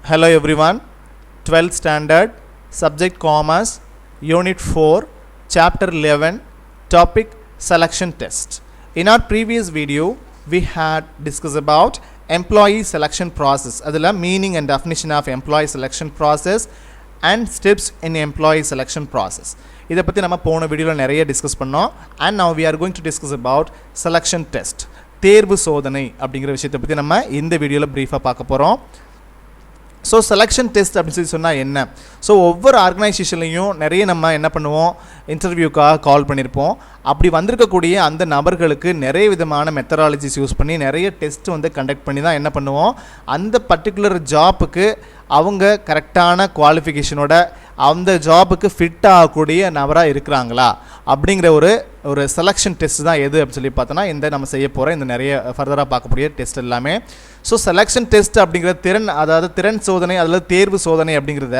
Hello everyone, 12th standard, subject commerce, unit 4, chapter 11, topic selection test. In our previous video, we had discussed about employee selection process. Adala meaning and definition of employee selection process and steps in employee selection process. இதை பற்றி நம்ம போன வீடியோவில் நிறைய discuss பண்ணோம். And now we are going to discuss about selection test. தேர்வு சோதனை அப்படிங்கிற விஷயத்தை பற்றி நம்ம இந்த வீடியோவில் ப்ரீஃபாக பார்க்க போகிறோம். ஸோ செலெக்ஷன் டெஸ்ட் அப்படின்னு சொல்லி சொன்னால் என்ன? ஸோ ஒவ்வொரு ஆர்கனைசேஷன்லையும் நிறைய நம்ம என்ன பண்ணுவோம், இன்டர்வியூக்காக கால் பண்ணியிருப்போம். அப்படி வந்திருக்கக்கூடிய அந்த நபர்களுக்கு நிறைய விதமான மெத்தடாலஜிஸ் யூஸ் பண்ணி நிறைய டெஸ்ட் வந்து கண்டக்ட் பண்ணி தான் என்ன பண்ணுவோம், அந்த பர்டிகுலர் ஜாப்புக்கு அவங்க கரெக்டான குவாலிஃபிகேஷனோட அந்த ஜாபுக்கு ஃபிட் ஆகக்கூடிய நபராக இருக்கிறாங்களா அப்படிங்கிற ஒரு செலெக்ஷன் டெஸ்ட் தான் எது அப்படின்னு சொல்லி பார்த்தோன்னா இந்த நம்ம செய்ய போகிற இந்த நிறைய ஃபர்தராக பார்க்கக்கூடிய டெஸ்ட் எல்லாமே. ஸோ செலெக்ஷன் டெஸ்ட் அப்படிங்கிற திறன் சோதனை அதில் தேர்வு சோதனை அப்படிங்கிறத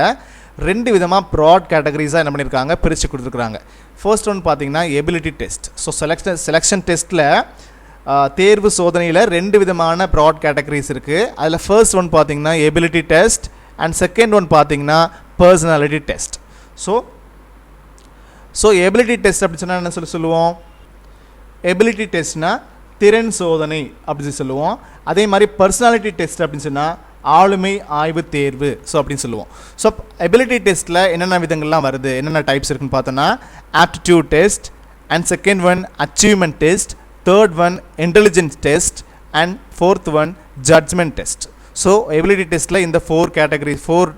ரெண்டு விதமாக ப்ராட் கேட்டகரிஸாக என்ன பண்ணியிருக்காங்க, பிரித்து கொடுத்துருக்குறாங்க. ஃபர்ஸ்ட் ஒன் பார்த்தீங்கன்னா எபிலிட்டி டெஸ்ட். ஸோ செலெக்ஷன் டெஸ்ட்டில் தேர்வு சோதனையில் ரெண்டு விதமான ப்ராட் கேட்டகரிஸ் இருக்குது. அதில் ஃபர்ஸ்ட் ஒன் பார்த்தீங்கன்னா ability test and second one பார்த்தீங்கன்னா personality test. So ability test அப்படி சொன்னால் என்ன சொல்லுவோம், எபிலிட்டி டெஸ்ட்னா திறன் சோதனை அப்படின்னு சொல்லுவோம். அதே மாதிரி பர்சனாலிட்டி டெஸ்ட் அப்படின்னு சொன்னால் ஆளுமை ஆய்வு தேர்வு அப்படின்னு சொல்லுவோம். ஸோ எபிலிட்டி டெஸ்ட்டில் என்னென்ன விதங்கள்லாம் வருது, என்னென்ன டைப்ஸ் இருக்குன்னு பார்த்தோன்னா aptitude test and second one achievement test, third one intelligence test and fourth one judgement test. So ability டெஸ்ட்டில் இந்த ஃபோர்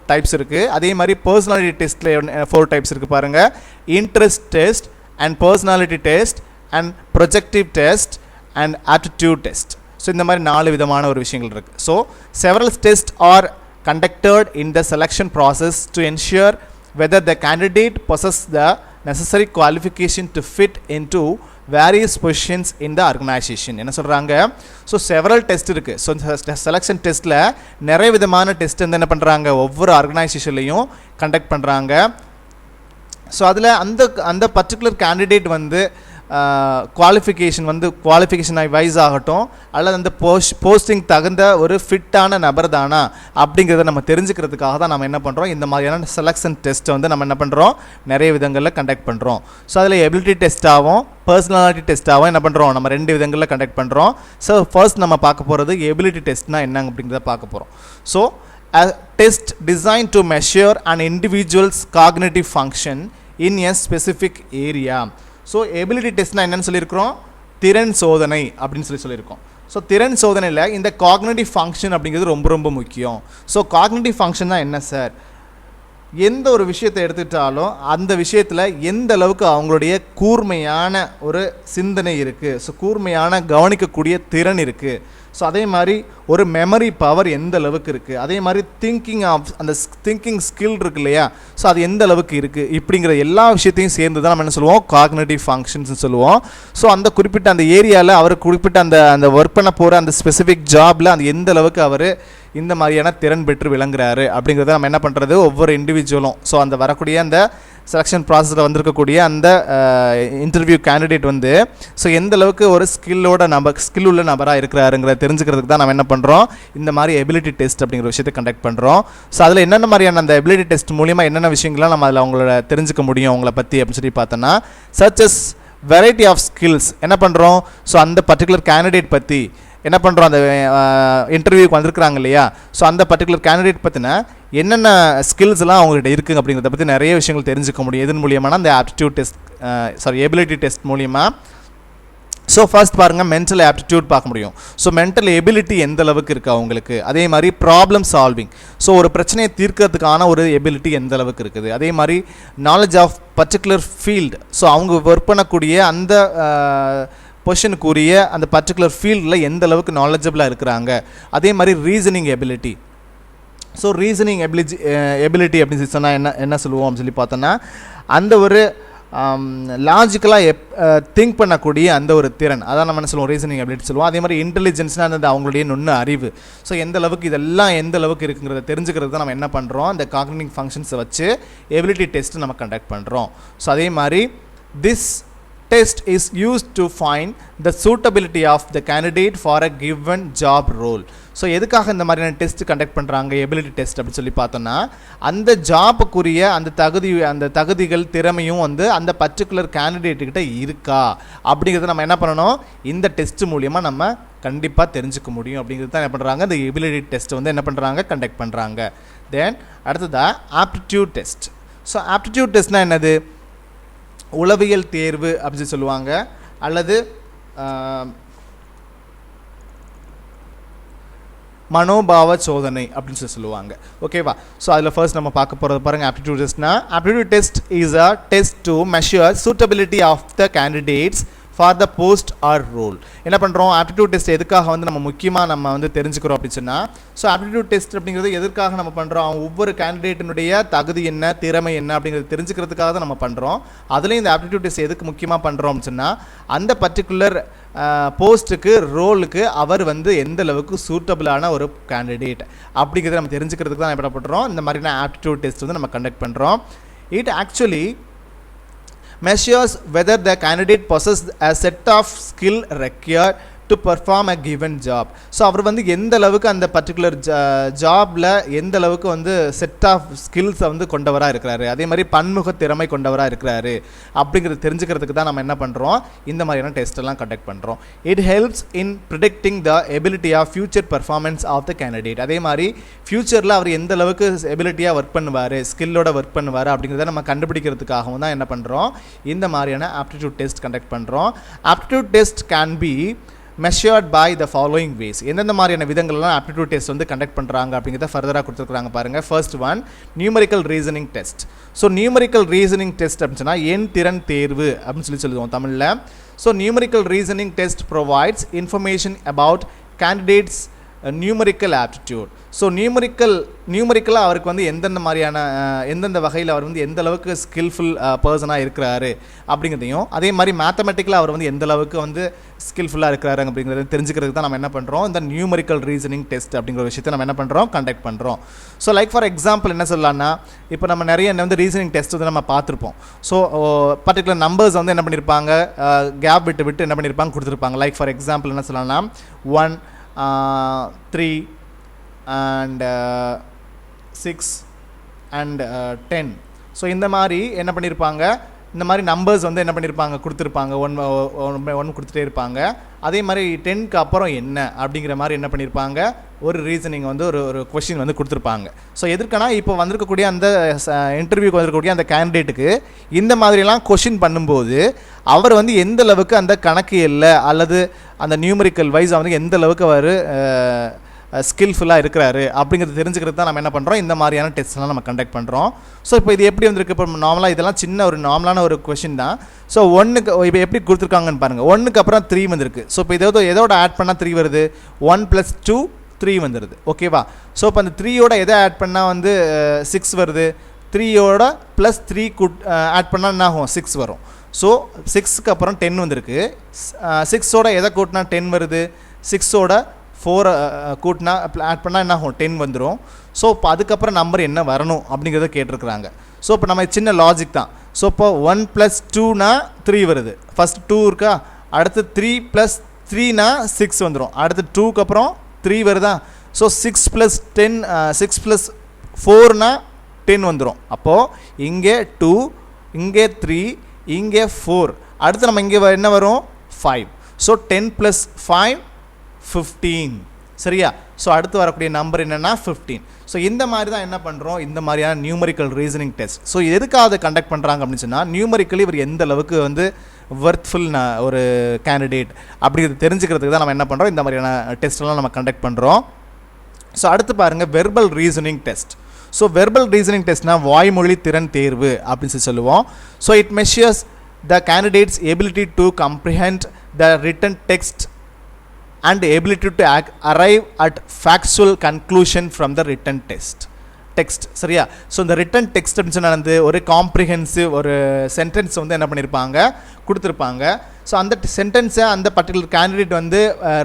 டைப்ஸ் இருக்குது. அதே மாதிரி பர்சனாலிட்டி டெஸ்ட்டில் 4 டைப்ஸ் இருக்குது பாருங்கள். Interest test and personality test and projective test and aptitude test. So இந்த மாதிரி 4 விதமான ஒரு விஷயங்கள் இருக்குது. So several test or conducted in the selection process to ensure whether the candidate possesses the necessary qualification to fit into various positions in the organization. என்ன சொல்கிறாங்க, so several test இருக்குது. So selection டெஸ்ட்டில் நிறைய விதமான test வந்து என்ன பண்ணுறாங்க, ஒவ்வொரு ஆர்கனைசேஷன்லையும் கண்டக்ட் பண்ணுறாங்க. ஸோ அதில் அந்த பர்டிகுலர் கேண்டிடேட் வந்து குவாலிஃபிகேஷன் வைஸ் ஆகட்டும் அல்லது அந்த போஸ்டிங் தகுந்த ஒரு ஃபிட்டான நபர் தானா அப்படிங்கிறத நம்ம தெரிஞ்சுக்கிறதுக்காக தான் நம்ம என்ன பண்ணுறோம், இந்த மாதிரியான செலெக்ஷன் டெஸ்ட்டை வந்து நம்ம என்ன பண்ணுறோம், நிறைய விதங்களில் கண்டக்ட் பண்ணுறோம். ஸோ அதில் எபிலிட்டி டெஸ்ட்டாகவும் பர்சனாலிட்டி டெஸ்ட்டாகவும் என்ன பண்ணுறோம், நம்ம 2 விதங்களில் கண்டக்ட் பண்ணுறோம். ஸோ ஃபர்ஸ்ட் நம்ம பார்க்க போகிறது எபிலிட்டி டெஸ்ட்னா என்னங்க அப்படிங்கிறத பார்க்க போகிறோம். So a test designed to measure an individual's cognitive function in a specific area. So ability டெஸ்ட்னா என்னென்னு சொல்லியிருக்கிறோம், திறன் சோதனை அப்படின்னு சொல்லியிருக்கோம். ஸோ திறன் சோதனையில் இந்த காக்னிட்டிவ் ஃபங்க்ஷன் அப்படிங்கிறது ரொம்ப ரொம்ப முக்கியம். ஸோ காக்னிட்டிவ் ஃபங்க்ஷன் தான் என்ன சார், எந்த ஒரு விஷயத்தை எடுத்துக்கிட்டாலும் அந்த விஷயத்தில் எந்த அளவுக்கு அவங்களுடைய கூர்மையான ஒரு சிந்தனை இருக்குது, ஸோ கூர்மையான கவனிக்கக்கூடிய திறன் இருக்குது. ஸோ அதே மாதிரி ஒரு மெமரி பவர் எந்த அளவுக்கு இருக்குது, அதே மாதிரி திங்கிங் ஸ்கில் இருக்கு இல்லையா, ஸோ அது எந்த அளவுக்கு இருக்குது, இப்படிங்கிற எல்லா விஷயத்தையும் சேர்ந்து தான் நம்ம என்ன சொல்லுவோம், காக்னிட்டிவ் ஃபங்க்ஷன்ஸ் சொல்லுவோம். ஸோ அந்த குறிப்பிட்ட அந்த ஏரியாவில் அவர் குறிப்பிட்ட அந்த ஒர்க் பண்ண போகிற அந்த ஸ்பெசிஃபிக் ஜாபில் அந்த எந்த அளவுக்கு அவர் இந்த மாதிரியான திறன் பெற்று விளங்குறாரு அப்படிங்கிறத நம்ம என்ன பண்ணுறது, ஒவ்வொரு இண்டிவிஜுவலும் ஸோ அந்த வரக்கூடிய அந்த செலெக்ஷன் ப்ராசஸில் வந்திருக்கக்கூடிய அந்த இன்டர்வியூ கேண்டிடேட் வந்து ஸோ எந்த அளவுக்கு ஒரு ஸ்கில் உள்ள நபராக இருக்கிறாருங்கிறத தெரிஞ்சுக்கிறதுக்கு தான் நம்ம என்ன பண்ணுறோம், இந்த மாதிரி எபிலிட்டி டெஸ்ட் அப்படிங்கிற விஷயத்தை கண்டக்ட் பண்ணுறோம். ஸோ அதில் என்னென்ன மாதிரியான அந்த எபிலிட்டி டெஸ்ட் மூலிமா என்னென்ன விஷயங்கள்லாம் நம்ம அதில் அவங்களோட தெரிஞ்சுக்க முடியும் அவங்கள பற்றி அப்படின்னு சொல்லி பார்த்தோன்னா, சர்ச்சஸ் வெரைட்டி ஆஃப் ஸ்கில்ஸ் என்ன பண்ணுறோம், ஸோ அந்த பர்டிகுலர் கேண்டிடேட் பற்றி என்ன பண்ணுறோம், அந்த இன்டர்வியூக்கு வந்திருக்கிறாங்க இல்லையா, ஸோ அந்த பர்டிகுலர் கேண்டிடேட் பற்றின என்னென்ன ஸ்கில்ஸ்லாம் அவங்கள்ட்ட இருக்குங்க அப்படிங்கிறத பற்றி நிறைய விஷயங்கள் தெரிஞ்சுக்க முடியும். இதன் மூலியமான அந்த ஆப்டிடியூட் டெஸ்ட் எபிலிட்டி டெஸ்ட் மூலிமா. ஸோ ஃபர்ஸ்ட் பாருங்கள், மென்டல் ஆப்டிடியூட் பார்க்க முடியும். ஸோ மென்டல் எபிலிட்டி எந்த அளவுக்கு இருக்குது அவங்களுக்கு. அதே மாதிரி ப்ராப்ளம் சால்விங், ஸோ ஒரு பிரச்சனையை தீர்க்கிறதுக்கான ஒரு எபிலிட்டி எந்த அளவுக்கு இருக்குது. அதே மாதிரி knowledge of particular field, so அவங்க ஒர்க் பண்ணக்கூடிய அந்த பொசிஷனுக்குரிய அந்த பர்டிகுலர் ஃபீல்டில் எந்த அளவுக்கு நாலேஜபிளாக இருக்கிறாங்க. அதே மாதிரி reasoning ability. So reasoning ability அப்படின்னு சொன்னால் என்ன சொல்லுவோம் அப்படின்னு சொல்லி பார்த்தோன்னா, அந்த ஒரு லாஜிக்கலாக திங்க் பண்ணக்கூடிய அந்த ஒரு திறன், அதான் நம்ம என்ன சொல்லுவோம், ரீசனிங் எபிலிட்டி சொல்லுவோம். அதே மாதிரி இன்டெலிஜென்ஸ்னால் அந்த அவங்களுடைய நுண்ண அறிவு. ஸோ எந்த அளவுக்கு இதெல்லாம் எந்த அளவுக்கு இருக்குங்கிறத தெரிஞ்சுக்கிறது தான் நம்ம என்ன பண்ணுறோம், அந்த காக்னிட்டிவ் ஃபங்க்ஷன்ஸை வச்சு எபிலிட்டி டெஸ்ட்டு நம்ம கண்டக்ட் பண்ணுறோம். ஸோ அதே மாதிரி this test is used to find the suitability of the candidate for a given job role. So எதுக்காக இந்த மாதிரியான டெஸ்ட் கண்டக்ட் பண்ணுறாங்க எபிலிட்டி டெஸ்ட் அப்படின்னு சொல்லி பார்த்தோன்னா அந்த ஜாப்புக்குரிய அந்த தகுதிகள் திறமையும் வந்து அந்த பர்டிகுலர் கேண்டிடேட்டுக்கிட்ட இருக்கா அப்படிங்கிறத நம்ம என்ன பண்ணணும் இந்த டெஸ்ட் மூலியமாக நம்ம கண்டிப்பாக தெரிஞ்சுக்க முடியும் அப்படிங்கிறது தான் என்ன பண்ணுறாங்க இந்த எபிலிட்டி டெஸ்ட் வந்து என்ன பண்ணுறாங்க கண்டக்ட் பண்ணுறாங்க. தென் அடுத்ததாக ஆப்டிடியூட் டெஸ்ட். ஸோ ஆப்டிடியூட் டெஸ்ட்னால் என்னது உளவியல் தேர்வு அப்படின்னு சொல்லுவாங்க அல்லது மனோபாவ சோதனை அப்படின்னு சொல்லுவாங்க. ஓகேவா? ஸோ அதில் ஃபர்ஸ்ட் நம்ம பார்க்க போகிறது பாருங்கள் ஆப்டிடியூட் டெஸ்ட்னா aptitude test is a test to measure suitability of the candidates for the post or role. என்ன பண்ணுறோம் ஆப்டிடியூட் டெஸ்ட் எதுக்காக வந்து நம்ம முக்கியமாக நம்ம வந்து தெரிஞ்சுக்கிறோம் அப்படின்னு சொன்னால் ஸோ ஆப்டிடியூட் டெஸ்ட் அப்படிங்கிறது எதுக்காக நம்ம பண்ணுறோம் ஒவ்வொரு கேண்டிடேட்டினுடைய தகுதி என்ன திறமை என்ன அப்படிங்கிறது தெரிஞ்சுக்கிறதுக்காக தான் நம்ம பண்ணுறோம். அதுலேயும் இந்த ஆப்டிடியூட் டெஸ்ட் எதுக்கு முக்கியமாக பண்ணுறோம் அப்படின்னு சொன்னால் அந்த பர்டிகுலர் போஸ்ட்டுக்கு ரோலுக்கு அவர் வந்து எந்த அளவுக்கு சூட்டபிளான ஒரு கேண்டிடேட் அப்படிங்கிறத நம்ம தெரிஞ்சுக்கிறதுக்கு தான் என்ன பண்ணுறோம் இந்த மாதிரியான ஆப்டிடியூட் டெஸ்ட் வந்து நம்ம கண்டக்ட் பண்ணுறோம். It actually measures whether the candidate possesses a set of skill required to perform a given job. So அவர் வந்து எந்த அளவுக்கு அந்த பர்டிகுலர் ஜாபில் எந்த அளவுக்கு வந்து செட் ஆஃப் ஸ்கில்ஸை வந்து கொண்டவராக இருக்கிறாரு அதே மாதிரி பன்முக திறமை கொண்டவராக இருக்கிறாரு அப்படிங்கிறது தெரிஞ்சுக்கிறதுக்கு தான் நம்ம என்ன பண்ணுறோம் இந்த மாதிரியான டெஸ்ட்டெல்லாம் கண்டக்ட் பண்ணுறோம். It helps in predicting the ability of future performance of the candidate. அதே மாதிரி ஃபியூச்சரில் அவர் எந்த அளவுக்கு எபிலிட்டியாக ஒர்க் பண்ணுவார் ஸ்கில்லோட ஒர்க் பண்ணுவார் அப்படிங்கிறத நம்ம கண்டுபிடிக்கிறதுக்காகவும் தான் என்ன பண்ணுறோம் இந்த மாதிரியான ஆப்டிடியூட் டெஸ்ட் கண்டக்ட் பண்ணுறோம். Aptitude test can be measured by the following ways. எந்தெந்த மாதிரியான விதங்கள்லாம் ஆப்டிடியூட் டெஸ்ட் வந்து கண்டக்ட் பண்ணுறாங்க அப்படிங்கிறத ஃபர்தராக கொடுத்துருக்காங்க பாருங்கள். First one numerical reasoning test. So numerical reasoning test அப்படின்னு சொன்னால் எண் திறன் தேர்வு அப்படின்னு சொல்லுவோம் தமிழில். So numerical reasoning test provides information about candidates numerical aptitude. So நியூமரிக்கலாக அவருக்கு வந்து எந்தெந்த வகையில் அவர் வந்து எந்த அளவுக்கு ஸ்கில்ஃபுல் பர்சனாக இருக்கிறாரு அப்படிங்கிறதையும் அதே மாதிரி மேத்தமெட்டிக்கலாக அவர் வந்து எந்த அளவுக்கு வந்து ஸ்கில்ஃபுல்லாக இருக்கிறாரு அப்படிங்கிறத தெரிஞ்சுக்கிறதுக்கு தான் நம்ம என்ன பண்ணுறோம் இந்த நியூமரிக்கல் ரீசனிங் டெஸ்ட் அப்படிங்கிற விஷயத்தை நம்ம என்ன பண்ணுறோம் கண்டக்ட் பண்ணுறோம். ஸோ லைக் ஃபார் எக்ஸாம்பிள் என்ன சொல்லலாம்னா இப்போ நம்ம நிறைய வந்து ரீசனிங் டெஸ்ட் வந்து நம்ம பார்த்துருப்போம். ஸோ பர்டிகுலர் நம்பர்ஸ் வந்து என்ன பண்ணியிருப்பாங்க கேப் விட்டு என்ன பண்ணியிருப்பாங்க கொடுத்துருப்பாங்க. லைக் ஃபார் எக்ஸாம்பிள் என்ன சொல்லலாம்னா 1 3 and 6 and 10. ஸோ இந்த மாதிரி என்ன பண்ணியிருப்பாங்க இந்த மாதிரி நம்பர்ஸ் வந்து என்ன பண்ணியிருப்பாங்க கொடுத்துருப்பாங்க ஒன்று கொடுத்துட்டே இருப்பாங்க. அதே மாதிரி 10க்கு அப்புறம் என்ன அப்படிங்கிற மாதிரி என்ன பண்ணியிருப்பாங்க ஒரு ரீசனிங் வந்து ஒரு கொஷின் வந்து கொடுத்துருப்பாங்க. ஸோ எதற்கானா இப்போ வந்திருக்கக்கூடிய அந்த இன்டர்வியூக்கு வந்திருக்கக்கூடிய அந்த கேண்டிடேட்டுக்கு இந்த மாதிரிலாம் கொஷின் பண்ணும்போது அவர் வந்து எந்த அளவுக்கு அந்த கணக்கியல்ல அல்லது அந்த நியூமரிக்கல் வைஸ் வந்து எந்த அளவுக்கு அவர் ஸ்கில்ஃபுல்லாக இருக்கிறாரு அப்படிங்கிறது தெரிஞ்சுக்கிறது தான் நம்ம என்ன பண்ணுறோம் இந்த மாதிரியான டெஸ்ட்லாம் நம்ம கண்டக்ட் பண்ணுறோம். ஸோ இப்போ இது எப்படி வந்திருக்கு இப்போ நார்மலாக இதெல்லாம் சின்ன ஒரு நார்மலான ஒரு கொஷின் தான். ஸோ ஒன்றுக்கு இப்போ எப்படி கொடுத்துருக்காங்கன்னு பாருங்கள். 1க்கு அப்புறம் 3 வந்திருக்கு. ஸோ இப்போ எதோட ஆட் பண்ணால் 3 வருது 1 + 2 3 வந்துடுது. ஓகேவா? ஸோ இப்போ அந்த 3யோட எதை ஆட் பண்ணால் வந்து 6 வருது 3யோட +3 ஆட் பண்ணால் என்ன ஆகும் 6 வரும். ஸோ 6க்கு அப்புறம் 10 வந்திருக்கு. 6ஓட எதை கூட்டினா 10 வருது 6ஓட 4 கூட்டினா ஆட் பண்ணால் என்ன ஆகும் 10 வந்துடும். ஸோ இப்போ அதுக்கப்புறம் நம்பர் என்ன வரணும் அப்படிங்கிறத கேட்டிருக்கிறாங்க. ஸோ இப்போ நம்ம சின்ன லாஜிக் தான். ஸோ இப்போ 1 + 2னா 3 வருது. ஃபஸ்ட் 2 இருக்கா அடுத்து 3 + 3னா 6 வந்துடும். அடுத்து 2க்கு அப்புறம் 3 வருதா. ஸோ 6 + 10 6 + 4னா 10 வந்துடும். அப்போது இங்கே 2 இங்கே 3 இங்கே 4 அடுத்து நம்ம இங்கே என்ன வரும் 5. ஸோ 10 + 5 15 சரியா. ஸோ அடுத்து வரக்கூடிய நம்பர் என்னென்னா 15. ஸோ இந்த மாதிரி தான் என்ன பண்ணுறோம் இந்த மாதிரியான நியூமரிக்கல் ரீசனிங் டெஸ்ட். ஸோ எதுக்காக கண்டக்ட் பண்ணுறாங்க அப்படின்னு சொன்னால் நியூமரிக்கலி இவர் எந்த அளவுக்கு வந்து ஒர்த்ஃபுல் ஒரு கேண்டிடேட் அப்படிங்கிறது தெரிஞ்சுக்கிறதுக்கு தான் நம்ம என்ன பண்ணுறோம் இந்த மாதிரியான டெஸ்ட்லாம் நம்ம கண்டக்ட் பண்ணுறோம். ஸோ அடுத்து பாருங்கள் verbal reasoning test. So verbal reasoning டெஸ்ட்னால் வாய்மொழி திறன் தேர்வு அப்படின்னு சொல்லுவோம். So it measures the candidates ability to comprehend the written text and ability to arrive at factual conclusion from the written text சரியா. ஸோ இந்த ரிட்டன் டெக்ஸ்ட் அப்படின்னு சொன்னால் ஒரு காம்ப்ரிஹென்சிவ் ஒரு சென்டென்ஸ் வந்து என்ன பண்ணியிருப்பாங்க கொடுத்துருப்பாங்க. ஸோ அந்த சென்டென்ஸை அந்த பர்டிகுலர் கேண்டிடேட் வந்து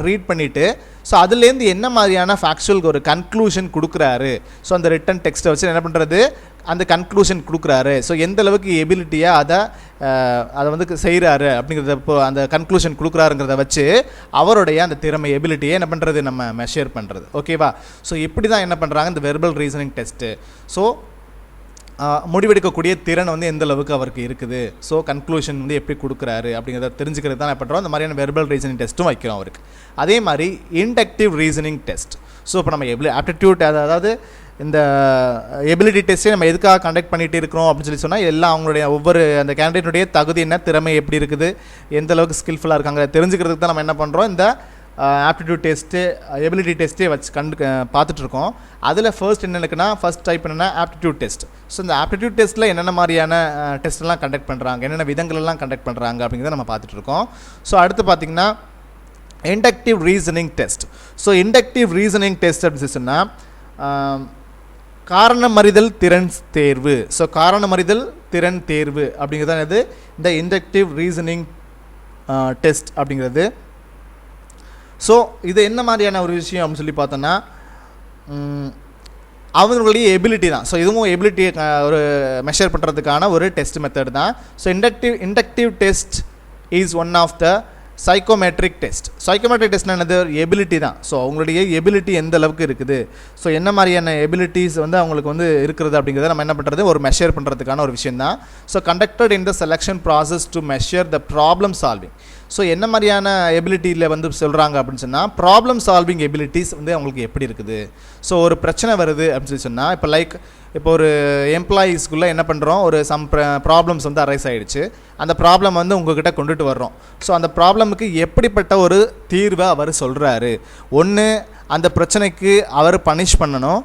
ரீட் பண்ணிவிட்டு ஸோ அதுலேருந்து என்ன மாதிரியான ஃபேக்சுவல் ஒரு கன்க்ளூஷன் கொடுக்குறாரு. ஸோ அந்த ரிட்டன் டெக்ஸ்ட்டை வச்சு என்ன பண்ணுறது, அந்த கன்க்ளூஷன் கொடுக்குறாரு. ஸோ எந்த அளவுக்கு எபிலிட்டியாக அதை வந்து செய்கிறாரு அப்படிங்கிறத இப்போ அந்த கன்க்ளூஷன் கொடுக்குறாருங்கிறத வச்சு அவருடைய அந்த திறமை எபிலிட்டியை என்ன பண்ணுறது நம்ம மெஷர் பண்ணுறது. ஓகேவா? ஸோ இப்படி தான் என்ன பண்ணுறாங்க இந்த வெர்பல் ரீசனிங் டெஸ்ட்டு. ஸோ முடிவெடுக்கக்கூடிய திறன் வந்து எந்த அளவுக்கு அவருக்கு இருக்குது, ஸோ கன்க்ளூஷன் வந்து எப்படி கொடுக்குறாரு அப்படிங்கிறத தெரிஞ்சுக்கிறது தான் என்ன பண்ணுறோம், இந்த மாதிரியான வெர்பல் ரீசனிங் டெஸ்ட்டும் வைக்கிறோம் அவருக்கு. அதே மாதிரி இண்டக்டிவ் ரீசனிங் டெஸ்ட். ஸோ இப்போ நம்ம ஆப்டிடியூட் அதாவது இந்த எபிலிட்டி டெஸ்ட்டே நம்ம எதுக்காக கண்டக்ட் பண்ணிகிட்டு இருக்கிறோம் அப்படின்னு சொல்லி சொன்னால் எல்லாம் அவங்களுடைய ஒவ்வொரு அந்த கேண்டிடேட்டுடைய தகுதி என்ன, திறமை எப்படி இருக்குது, எந்த அளவுக்கு ஸ்கில்ஃபுல்லாக இருக்காங்க தெரிஞ்சுக்கிறதுக்கு தான் நம்ம என்ன பண்ணுறோம் இந்த ஆப்டிடியூட் டெஸ்ட்டு எபிலிட்டி டெஸ்ட்டே வச்சு பார்த்துட்ருக்கோம். அதில் ஃபர்ஸ்ட் என்ன இருக்குன்னா, ஃபர்ஸ்ட் டைப் என்னென்னா ஆப்டிடியூட் டெஸ்ட். ஸோ இந்த ஆப்டிடியூட் டெஸ்ட்டில் என்னென்ன மாதிரியான டெஸ்ட்டெல்லாம் கண்டக்ட் பண்ணுறாங்க, என்னென்ன விதங்களெல்லாம் கண்டக்ட் பண்ணுறாங்க அப்படிங்கிறத நம்ம பார்த்துட்ருக்கோம். ஸோ அடுத்து பார்த்திங்கன்னா inductive reasoning test. So inductive reasoning test அப்படின்னு சொன்னால் காரணமறிதல் திறன் தேர்வு. ஸோ காரணமறிதல் திறன் தேர்வு அப்படிங்கிறது இது இந்த இண்டக்டிவ் ரீசனிங் டெஸ்ட் அப்படிங்கிறது. ஸோ இது என்ன மாதிரியான ஒரு விஷயம் அப்படின்னு சொல்லி பார்த்தோன்னா அவங்களுடைய எபிலிட்டி தான். ஸோ இதுவும் எபிலிட்டியை ஒரு மெஷர் பண்ணுறதுக்கான ஒரு டெஸ்ட் மெத்தட் தான். So inductive test is one of the psychometric test. Psychometric டெஸ்ட்னா என்னது, எபிலிட்டி தான். ஸோ அவங்களுடைய எபிலிட்டி எந்த அளவுக்கு இருக்குது, ஸோ என்ன மாதிரியான எபிலிட்டிஸ் வந்து அவங்களுக்கு வந்து இருக்கிறது அப்படிங்கிறத நம்ம என்ன பண்ணுறது ஒரு மெஷர் பண்ணுறதுக்கான ஒரு விஷயம் தான். So conducted in the selection process to measure the problem solving. So என்ன மாதிரியான எபிலிட்டியில் வந்து சொல்கிறாங்க அப்படின்னு சொன்னால் ப்ராப்ளம் சால்விங் எபிலிட்டிஸ் வந்து அவங்களுக்கு எப்படி இருக்குது. ஸோ ஒரு பிரச்சனை வருது அப்படின்னு சொல்லி சொன்னால் இப்போ ஒரு எம்ப்ளாயீஸ்க்குள்ளே என்ன பண்ணுறோம், ஒரு ப்ராப்ளம்ஸ் வந்து அரைஸ் ஆகிடுச்சு, அந்த ப்ராப்ளம் வந்து உங்கள்கிட்ட கொண்டுட்டு வர்றோம். ஸோ அந்த ப்ராப்ளமுக்கு எப்படிப்பட்ட ஒரு தீர்வை அவர் சொல்கிறாரு, ஒன்று அந்த பிரச்சனைக்கு அவர் பனிஷ் பண்ணணும்,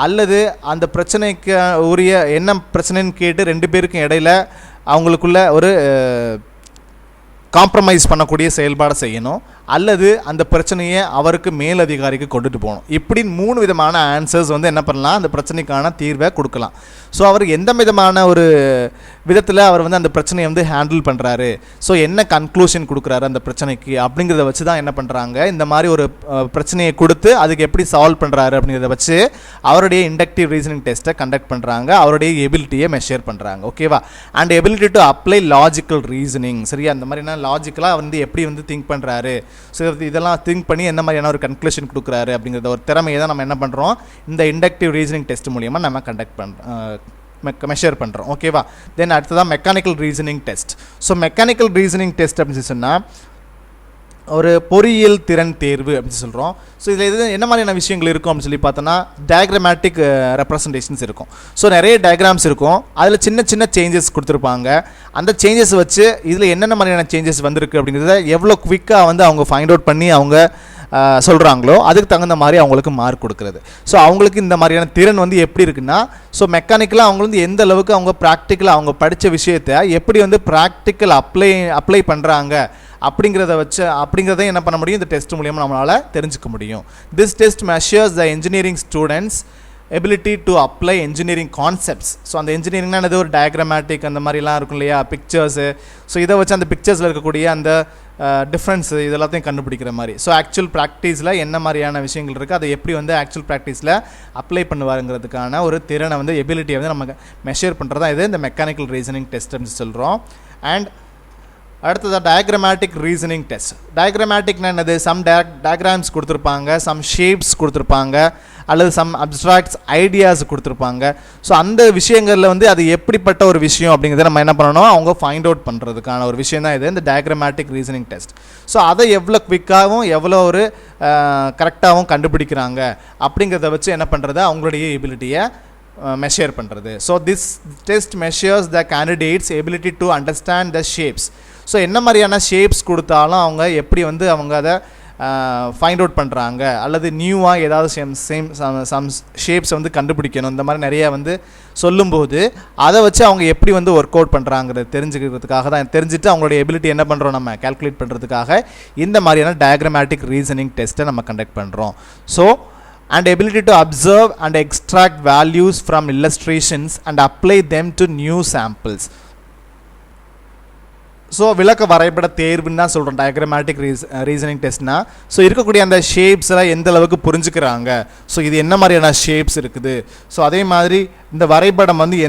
அல்லது அந்த பிரச்சனைக்கு உரிய என்ன பிரச்சனைன்னு கேட்டு ரெண்டு பேருக்கும் இடையில் அவங்களுக்குள்ள ஒரு காம்ப்ரமைஸ் பண்ணக்கூடிய செயல்பாடை செய்யணும், அல்லது அந்த பிரச்சனையை அவருக்கு மேலதிகாரிக்கு கொண்டுட்டு போகணும். இப்படி 3 விதமான ஆன்சர்ஸ் வந்து என்ன பண்ணலாம், அந்த பிரச்சனைக்கான தீர்வை கொடுக்கலாம். ஸோ அவர் எந்த விதமான ஒரு விதத்தில் அவர் வந்து அந்த பிரச்சனையை வந்து ஹேண்டில் பண்ணுறாரு, ஸோ என்ன கன்க்ளூஷன் கொடுக்குறாரு அந்த பிரச்சனைக்கு அப்படிங்கிறத வச்சு தான் என்ன பண்ணுறாங்க இந்த மாதிரி ஒரு பிரச்சனையை கொடுத்து அதுக்கு எப்படி சால்வ் பண்ணுறாரு அப்படிங்கிறத வச்சு அவருடைய இண்டக்டிவ் ரீசனிங் டெஸ்ட்டை கண்டக்ட் பண்ணுறாங்க, அவருடைய எபிலிட்டியை மெஷர் பண்ணுறாங்க. ஓகேவா? And ability to apply logical reasoning. சரியா? அந்த மாதிரினா லாஜிக்கலாக வந்து எப்படி வந்து திங்க் பண்ணுறாரு, ஸோ இதெல்லாம் திங்க் பண்ணி என்ன மாதிரியான ஒரு கன்க்ளூஷன் கொடுக்குறாரு அப்படிங்கிறத ஒரு திறமையை தான் நம்ம என்ன பண்ணுறோம் இந்த இண்டக்டிவ் ரீசனிங் டெஸ்ட் மூலியமாக நம்ம கண்டக்ட் மெஷர் பண்ணுறோம். ஓகேவா? தென் அடுத்ததான் mechanical reasoning test. So mechanical reasoning test அப்படின்னு சொன்னால் ஒரு பொறியியல் திறன் தேர்வு அப்படின்னு சொல்கிறோம். ஸோ இதில் இது என்ன மாதிரியான விஷயங்கள் இருக்கும் அப்படின்னு சொல்லி பார்த்தோன்னா டயக்ராமேட்டிக் ரெப்ரசன்டேஷன்ஸ் இருக்கும். ஸோ நிறைய டயக்ராம்ஸ் இருக்கும், அதில் சின்ன சின்ன சேஞ்சஸ் கொடுத்துருப்பாங்க. அந்த சேஞ்சஸ் வச்சு இதில் என்னென்ன மாதிரியான சேஞ்சஸ் வந்திருக்கு அப்படிங்கிறத எவ்வளோ குவிக்காக வந்து அவங்க ஃபைண்ட் அவுட் பண்ணி அவங்க சொல்கிறாங்களோ அதுக்கு தகுந்த மாதிரி அவங்களுக்கு மார்க் கொடுக்குறது. ஸோ அவங்களுக்கு இந்த மாதிரியான திறன் வந்து எப்படி இருக்குன்னா, ஸோ மெக்கானிக்கலாக அவங்க வந்து எந்த அளவுக்கு அவங்க ப்ராக்டிக்கலாக அவங்க படித்த விஷயத்தை எப்படி வந்து ப்ராக்டிக்கல் அப்ளை பண்ணுறாங்க அப்படிங்கிறத என்ன பண்ண முடியும், இந்த டெஸ்ட் மூலியமாக நம்மளால் தெரிஞ்சுக்க முடியும். This test measures the engineering students ability to apply engineering concepts. So அந்த என்ஜினியரிங்னா என்னது, ஒரு டயக்ராமேட்டிக் அந்த மாதிரிலாம் இருக்கும் இல்லையா, பிக்சர்ஸு. ஸோ இதை வச்சு அந்த பிக்சர்ஸில் இருக்கக்கூடிய அந்த டிஃப்ரென்ஸு இதெல்லாத்தையும் கண்டுபிடிக்கிற மாதிரி. ஸோ ஆக்சுவல் ப்ராக்டிஸில் என்ன மாதிரியான விஷயங்கள் இருக்குது, அதை எப்படி வந்து ஆக்சுவல் ப்ராக்டிஸில் அப்ளை பண்ணுவாருங்கிறதுக்கான ஒரு திறனை வந்து எபிலிட்டியை வந்து நம்ம மெஷர் பண்ணுறதா இது இந்த மெக்கானிக்கல் ரீசனிங் டெஸ்ட் அப்படின்னு சொல்கிறோம். அண்ட் அடுத்ததாக டயக்ராமேட்டிக் ரீசனிங் டெஸ்ட். டயக்ராமேட்டிக்னா என்னது, சம் டயக்ராம்ஸ் கொடுத்துருப்பாங்க, சம் ஷேப்ஸ் கொடுத்துருப்பாங்க, அல்லது சம் அப்ஸ்ட்ராக்ட்ஸ் ஐடியாஸ் கொடுத்துருப்பாங்க. ஸோ அந்த விஷயங்களில் வந்து அது எப்படிப்பட்ட ஒரு விஷயம் அப்படிங்கிறத நம்ம என்ன பண்ணணும், அவங்க ஃபைண்ட் அவுட் பண்ணுறதுக்கான ஒரு விஷயம் தான் இது இந்த டயக்ராமேட்டிக் ரீசனிங் டெஸ்ட். ஸோ அதை எவ்வளோ குவிக்காகவும் எவ்வளோ ஒரு கரெக்டாகவும் கண்டுபிடிக்கிறாங்க அப்படிங்கிறத வச்சு என்ன பண்ணுறது, அவங்களுடைய எபிலிட்டியை மெஷர் பண்ணுறது. So this test measures the candidates ability to understand the shapes. So என்ன மாதிரியான ஷேப்ஸ் கொடுத்தாலும் அவங்க எப்படி வந்து அவங்க அதை ஃபைண்ட் அவுட் பண்ணுறாங்க, அல்லது நியூவாக ஏதாவது சம் ஷேப்ஸ் வந்து கண்டுபிடிக்கணும், இந்த மாதிரி நிறையா வந்து சொல்லும்போது அதை வச்சு அவங்க எப்படி வந்து ஒர்க் அவுட் பண்ணுறாங்கிறது தெரிஞ்சுக்கிறதுக்காக தான், தெரிஞ்சுட்டு அவங்களுடைய எபிலிட்டி என்ன பண்ணுறோம் நம்ம கால்குலேட் பண்ணுறதுக்காக இந்த மாதிரியான டயக்ராமேட்டிக் ரீசனிங் டெஸ்ட்டை நம்ம கண்டக்ட் பண்ணுறோம். So and ability to observe and extract values from illustrations and apply them to new samples. So விளக்க வரைபட தேர்வுன்னு தான் சொல்கிறோம் டயக்ராமேட்டிக் ரீசனிங் டெஸ்ட்னா. ஸோ இருக்கக்கூடிய அந்த ஷேப்ஸ் எல்லாம் எந்த அளவுக்கு புரிஞ்சுக்கிறாங்க, ஸோ இது என்ன மாதிரியான ஷேப்ஸ் இருக்குது, ஸோ அதே மாதிரி இந்த வரைபடம் வந்து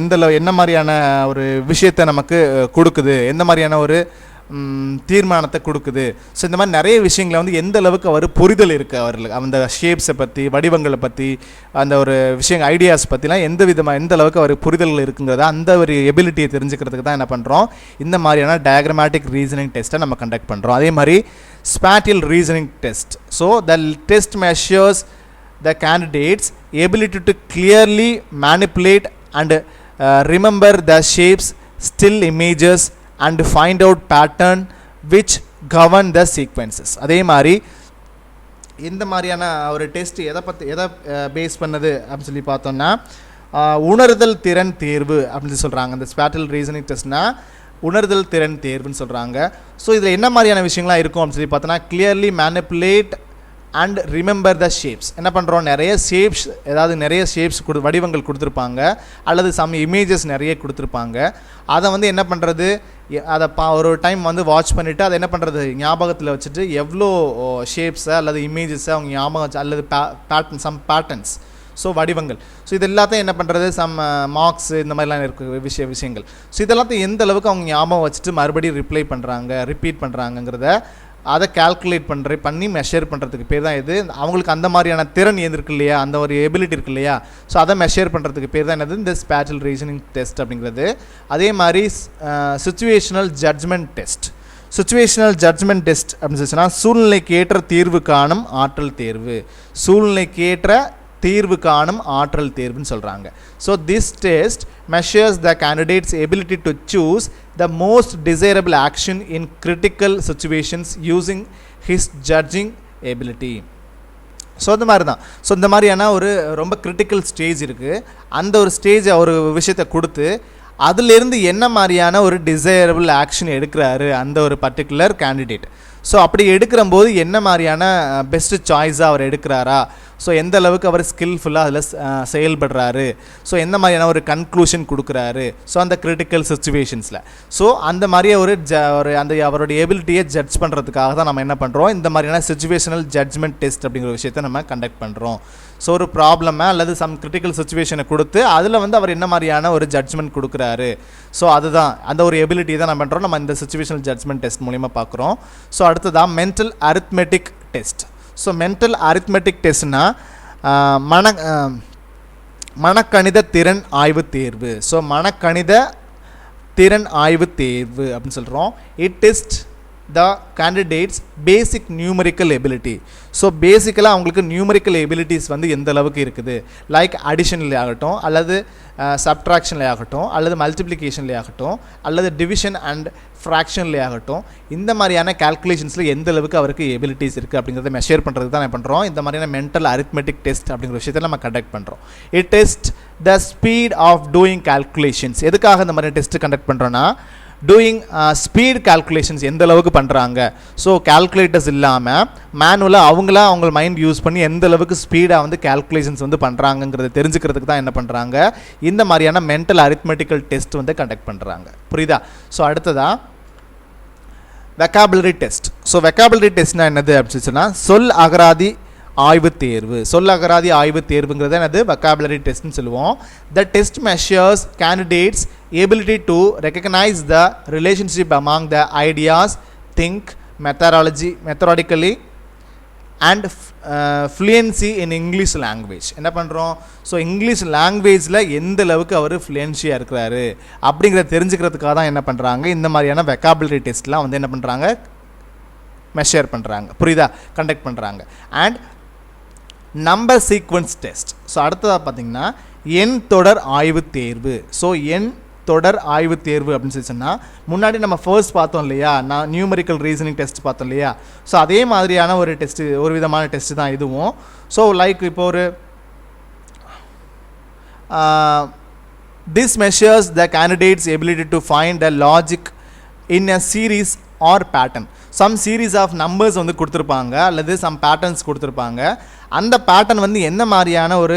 என்ன மாதிரியான ஒரு விஷயத்தை நமக்கு கொடுக்குது, எந்த மாதிரியான ஒரு தீர்மானத்தை கொடுக்குது. ஸோ இந்த மாதிரி நிறைய விஷயங்களை வந்து எந்த அளவுக்கு அவர் புரிதல் இருக்குது அவர்களுக்கு அந்த ஷேப்ஸை பற்றி, வடிவங்களை பற்றி, அந்த ஒரு விஷயங்கள் ஐடியாஸ் பற்றிலாம் எந்த அளவுக்கு அவர் புரிதல் இருக்குங்கிறத அந்த ஒரு எபிலிட்டியை தெரிஞ்சுக்கிறதுக்கு தான் என்ன பண்ணுறோம், இந்த மாதிரியான டயக்ராமேட்டிக் ரீசனிங் டெஸ்ட்டை நம்ம கண்டக்ட் பண்ணுறோம். அதே மாதிரி ஸ்பேட்டியல் reasoning test. So the test measures the candidates ability to clearly manipulate and remember the shapes, still images and find out pattern which govern the sequences. அதே மாதிரி இந்த மாதிரியான ஒரு டெஸ்ட் எதை பேஸ் பண்ணது அப்படின்னு சொல்லி பார்த்தோம்னா உணர்தல் திறன் தேர்வு அப்படின்னு சொல்கிறாங்க. இந்த ஸ்பேட்டியல் ரீசனிங் டெஸ்ட்னா உணர்தல் திறன் தேர்வுன்னு சொல்கிறாங்க. ஸோ இதில் என்ன மாதிரியான விஷயங்கள்லாம் இருக்கும் அப்படின்னு சொல்லி பார்த்தோன்னா clearly manipulate and remember the shapes. என்ன பண்ணுறோம், நிறைய ஷேப்ஸ் வடிவங்கள் கொடுத்துருப்பாங்க அல்லது சம் இமேஜஸ் நிறைய கொடுத்துருப்பாங்க. அதை வந்து என்ன பண்ணுறது, அதை ஒரு டைம் வந்து வாட்ச் பண்ணிவிட்டு அதை என்ன பண்ணுறது ஞாபகத்தில் வச்சுட்டு எவ்வளோ ஷேப்ஸை அல்லது இமேஜஸை அவங்க ஞாபகம் அல்லது சம் பேட்டர்ன்ஸ், ஸோ வடிவங்கள், ஸோ இது எல்லாத்தையும் என்ன பண்ணுறது சம் மார்க்ஸ் இந்த மாதிரிலாம் இருக்குது விஷயங்கள். ஸோ இதெல்லாத்தையும் எந்த அளவுக்கு அவங்க ஞாபகம் வச்சுட்டு மறுபடியும் ரிப்பீட் பண்ணுறாங்கங்கிறத அதை கால்குலேட் பண்ணி மெஷர் பண்ணுறதுக்கு பேர் தான் இது. அவங்களுக்கு அந்த மாதிரியான திறன் இருக்கு இல்லையா, அந்த ஒரு எபிலிட்டி இருக்கு இல்லையா, ஸோ அதை மெஷர் பண்ணுறதுக்கு பேர் தான் என்னது இந்த ஸ்பேட்டியல் ரீசனிங் டெஸ்ட் அப்படிங்கிறது. அதே மாதிரி situational judgement test. Situational judgement test அப்படின்னு சொல்லிச்சுன்னா சூழ்நிலைக்கு ஏற்ற தீர்வு காணும் ஆற்றல் தேர்வு. சூழ்நிலைக்கு ஏற்ற தீர்வு காணும் ஆற்றல் தேர்வுன்னு சொல்கிறாங்க. So this test measures the candidate's ability to choose the most desirable action in critical situations using his judging ability. So இந்த மாதிரி தான். ஸோ இந்த மாதிரியான ஒரு ரொம்ப கிரிட்டிக்கல் ஸ்டேஜ் இருக்குது. அந்த ஒரு ஸ்டேஜை ஒரு விஷயத்தை கொடுத்து அதிலிருந்து என்ன மாதிரியான ஒரு டிசைரபிள் ஆக்ஷன் எடுக்கிறாரு அந்த ஒரு பர்டிகுலர் கேண்டிடேட். ஸோ அப்படி எடுக்கிறம்போது என்ன மாதிரியான பெஸ்ட்டு சாய்ஸாக அவர் எடுக்கிறாரா, ஸோ எந்த அளவுக்கு அவர் ஸ்கில்ஃபுல்லாக அதில் செயல்படுறாரு, ஸோ எந்த மாதிரியான ஒரு கன்க்ளூஷன் கொடுக்குறாரு, ஸோ அந்த கிரிட்டிக்கல் சுச்சுவேஷன்ஸில். ஸோ அந்த மாதிரியே அந்த அவருடைய எபிலிட்டியை ஜட்ஜ் பண்ணுறதுக்காக தான் நம்ம என்ன பண்ணுறோம், இந்த மாதிரியான சிச்சுவேஷனல் ஜட்ஜ்மெண்ட் டெஸ்ட் அப்படிங்கிற விஷயத்தை நம்ம கண்டக்ட் பண்ணுறோம். ஸோ ஒரு ப்ராப்ளமை அல்லது சம் கிரிட்டிக்கல் சுச்சுவேஷனை கொடுத்து அதில் வந்து அவர் என்ன மாதிரியான ஒரு ஜட்ஜ்மெண்ட் கொடுக்குறாரு, ஸோ அதுதான் அந்த ஒரு எபிலிட்டி தான் நம்ம பண்ணுறோம். நம்ம இந்த சிச்சுவேஷனல் ஜட்ஜ்மெண்ட் டெஸ்ட் மூலிமா பார்க்குறோம். ஸோ அடுத்ததான் mental arithmetic test. So mental arithmetic டெஸ்ட்னா மனக்கணித திறன் ஆய்வு தேர்வு. ஸோ மனக்கணித திறன் ஆய்வு தேர்வு அப்படின்னு சொல்கிறோம். It test the candidates basic numerical ability. So பேசிக்கலாக அவங்களுக்கு நியூமரிக்கல் எபிலிட்டிஸ் வந்து எந்த அளவுக்கு இருக்குது, லைக் அடிஷன்லே ஆகட்டும் அல்லது சப்ட்ராக்ஷன்லே ஆகட்டும் அல்லது மல்டிப்ளிகேஷன்லே ஆகட்டும் அல்லது டிவிஷன் அண்ட் ஃப்ராக்ஷன்லே ஆகட்டும், இந்த மாதிரியான கால்குலேஷன்ஸில் எந்த அளவுக்கு அவருக்கு எபிலிட்டிஸ் இருக்குது அப்படிங்கிறத மெஷர் பண்ணுறது தான் என்ன பண்ணுறோம், இந்த மாதிரியான மென்டல் அரித்மெட்டிக் டெஸ்ட் அப்படிங்கிற விஷயத்தை நம்ம கண்டக்ட் பண்ணுறோம். It test the speed of doing calculations. எதுக்காக இந்த மாதிரி டெஸ்ட்டு கண்டக்ட் பண்ணுறோன்னா டூயிங் ஸ்பீட் கால்குலேஷன்ஸ் எந்த அளவுக்கு பண்ணுறாங்க, ஸோ கால்குலேட்டர்ஸ் இல்லாமல் மேனுவலாக அவங்க மைண்ட் யூஸ் பண்ணி எந்த அளவுக்கு ஸ்பீடாக வந்து கால்குலேஷன்ஸ் வந்து பண்ணுறாங்கங்கிறத தெரிஞ்சுக்கிறதுக்கு தான் என்ன பண்ணுறாங்க, இந்த மாதிரியான மென்டல் அரித்மெட்டிக்கல் டெஸ்ட் வந்து கண்டக்ட் பண்ணுறாங்க. புரியுதா? ஸோ அடுத்ததாக வெக்காபுலரி டெஸ்ட். ஸோ வெக்காபுலரி டெஸ்ட்னா என்னது அப்படின்னு சொன்னால் சொல் அகராதி ஆய்வு தேர்வு. சொல் அகராதி ஆய்வு தேர்வுங்கிறது என்னது வெக்காபுலரி டெஸ்ட்னு சொல்லுவோம். The test measures candidates ability to recognize the relationship among the ideas, think methodically and fluency in English language. என்ன பண்ணுறோம், ஸோ இங்கிலீஷ் லாங்குவேஜில் எந்த அளவுக்கு அவர் ஃப்ளூயன்சியாக இருக்கிறாரு அப்படிங்கிறத தெரிஞ்சுக்கிறதுக்காக தான் என்ன பண்ணுறாங்க, இந்த மாதிரியான வெக்காபுலரி டெஸ்ட்லாம் வந்து என்ன பண்ணுறாங்க, மெஷர் பண்ணுறாங்க. புரியுதா? கண்டக்ட் பண்ணுறாங்க. And number sequence test. So அடுத்ததாக பார்த்தீங்கன்னா எண் தொடர் ஆய்வு தேர்வு. ஸோ எண் தொடர் ஆய்வு தேர்வு அப்படின்னு சொல்லி சொன்னால் முன்னாடி நம்ம ஃபர்ஸ்ட் பார்த்தோம் இல்லையா, நான் நியூமரிக்கல் ரீசனிங் டெஸ்ட் பார்த்தோம் இல்லையா, ஸோ அதே மாதிரியான ஒரு டெஸ்ட்டு, ஒரு விதமான டெஸ்ட்டு தான் இதுவும். ஸோ லைக் இப்போ ஒரு this measures the candidate's ability to find a logic in a series or pattern. Some series of numbers வந்து கொடுத்துருப்பாங்க அல்லது சம் பேட்டர்ன்ஸ் கொடுத்துருப்பாங்க. அந்த பேட்டர்ன் வந்து என்ன மாதிரியான ஒரு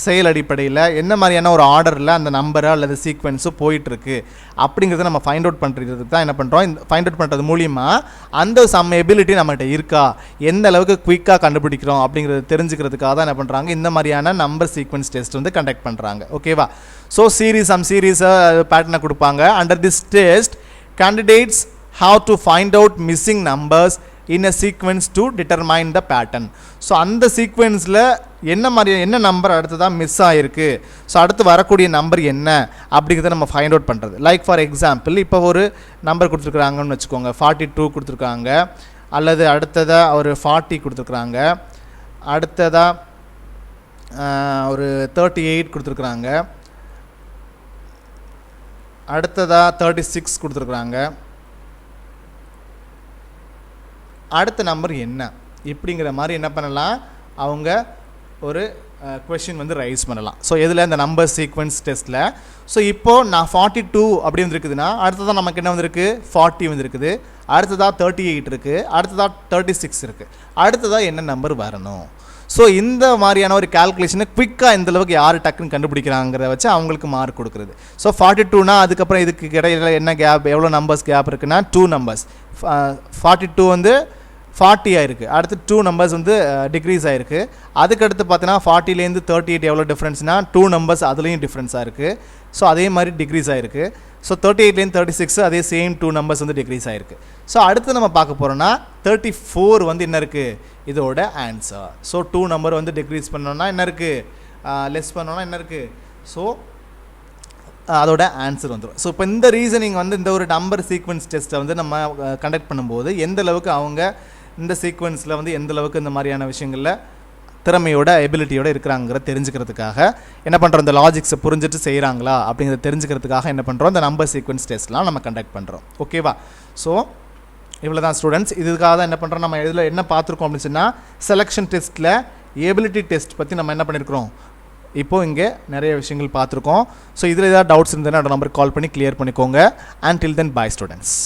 செயல் அடிப்படையில் என்ன மாதிரியான ஒரு ஆர்டரில் அந்த நம்பரை அல்லது சீக்வன்ஸோ போயிட்டுருக்கு அப்படிங்கிறத நம்ம ஃபைண்ட் அவுட் பண்ணுறதுக்கு தான் என்ன பண்ணுறோம். இந்த ஃபைண்ட் அவுட் பண்ணுறது மூலிமா அந்த சம் எபிலிட்டி நம்மகிட்ட இருக்கா, எந்த அளவுக்கு குயிக்காக கண்டுபிடிக்கிறோம் அப்படிங்கிறத தெரிஞ்சுக்கிறதுக்காக தான் என்ன பண்ணுறாங்க இந்த மாதிரியான நம்பர் சீக்வன்ஸ் டெஸ்ட் வந்து கண்டக்ட் பண்ணுறாங்க. ஓகேவா? ஸோ சம் சீரீஸை பேட்டர்னை கொடுப்பாங்க. Under this test candidates have to find out missing numbers in a sequence to determine the pattern. So அந்த சீக்வென்ஸில் என்ன நம்பர் அடுத்ததாக மிஸ் ஆகிருக்கு, ஸோ அடுத்து வரக்கூடிய நம்பர் என்ன அப்படிங்கிறத நம்ம ஃபைண்ட் அவுட் பண்ணுறது. லைக் ஃபார் எக்ஸாம்பிள் இப்போ ஒரு நம்பர் கொடுத்துருக்குறாங்கன்னு வச்சுக்கோங்க, 42 கொடுத்துருக்காங்க, அல்லது அடுத்ததாக ஒரு 40 கொடுத்துருக்குறாங்க, அடுத்ததாக ஒரு 38 கொடுத்துருக்குறாங்க, அடுத்ததாக 36 கொடுத்துருக்குறாங்க. அடுத்த நம்பர் என்ன இப்படிங்கிற மாதிரி என்ன பண்ணலாம், அவங்க ஒரு கொஷின் வந்து ரைஸ் பண்ணலாம். ஸோ எதில் இந்த நம்பர் சீக்வன்ஸ் டெஸ்ட்டில். ஸோ இப்போது நான் 42 அப்படி வந்துருக்குதுன்னா அடுத்ததாக நமக்கு என்ன வந்திருக்கு, 40 வந்துருக்குது, அடுத்ததாக 38 இருக்குது, அடுத்ததாக 36 இருக்குது, அடுத்ததாக என்ன நம்பர் வரணும். ஸோ இந்த மாதிரியான ஒரு கால்குலேஷனை குவிக்காக இந்தளவுக்கு யார் டக்குன்னு கண்டுபிடிக்கிறாங்கிறத வச்சு அவங்களுக்கு மார்க் கொடுக்குறது. ஸோ 42னா அதுக்கப்புறம் இதுக்கு இடையில என்ன கேப், எவ்வளோ நம்பர்ஸ் கேப் இருக்குன்னா 2 நம்பர்ஸ். 42 வந்து 40 ஆயிருக்கு, அடுத்து 2 நம்பர்ஸ் வந்து டிக்ரீஸ் ஆகிருக்கு. அதுக்கடுத்து பார்த்தீங்கன்னா 40லேருந்து 38 எவ்வளோ டிஃப்ரென்ஸ்னால் 2 நம்பர்ஸ் அதுலேயும் டிஃப்ரென்ஸாக இருக்குது. ஸோ அதே மாதிரி டிக்ரீஸ் ஆகிருக்கு. ஸோ 38லேருந்து 36 அதே சேம் 2 நம்பர்ஸ் வந்து டிக்ரீஸ் ஆகிருக்கு. ஸோ அடுத்து நம்ம பார்க்க போகிறோன்னா 34 வந்து என்ன இருக்குது இதோட ஆன்சர். ஸோ 2 நம்பர் வந்து டிக்ரீஸ் பண்ணோன்னா என்ன இருக்குது, லெஸ் பண்ணோன்னா என்ன இருக்குது, ஸோ அதோட ஆன்சர் வந்துடும். ஸோ இப்போ இந்த ரீசனிங் வந்து இந்த ஒரு நம்பர் சீக்வன்ஸ் டெஸ்ட்டை வந்து நம்ம கண்டக்ட் பண்ணும்போது எந்த அளவுக்கு அவங்க இந்த சீக்வன்ஸில் வந்து எந்த அளவுக்கு இந்த மாதிரியான விஷயங்களில் திறமையோட எபிலிட்டியோட இருக்கிறாங்கிற தெரிஞ்சுக்கிறதுக்காக என்ன பண்ணுறோம், இந்த லாஜிக்ஸை புரிஞ்சுட்டு செய்கிறாங்களா அப்படிங்கிறத தெரிஞ்சுக்கிறதுக்காக என்ன பண்ணுறோம், இந்த நம்பர் சீக்வன்ஸ் டெஸ்ட்லாம் நம்ம கண்டக்ட் பண்ணுறோம். ஓகேவா? ஸோ இவ்வளோ தான் ஸ்டூடெண்ட்ஸ். இதுக்காக தான் என்ன பண்ணுறோம், நம்ம இதில் என்ன பார்த்துருக்கோம் அப்படின்னு சொன்னால் செலெக்ஷன் டெஸ்ட்டில் எபிலிட்டி டெஸ்ட் பற்றி நம்ம என்ன பண்ணியிருக்கிறோம், இப்போது இங்கே நிறைய விஷயங்கள் பார்த்துருக்கோம். ஸோ இதில் ஏதாவது டவுட்ஸ் இருந்ததுன்னா நம்பருக்கு கால் பண்ணி கிளியர் பண்ணிக்கோங்க. And till then bye students.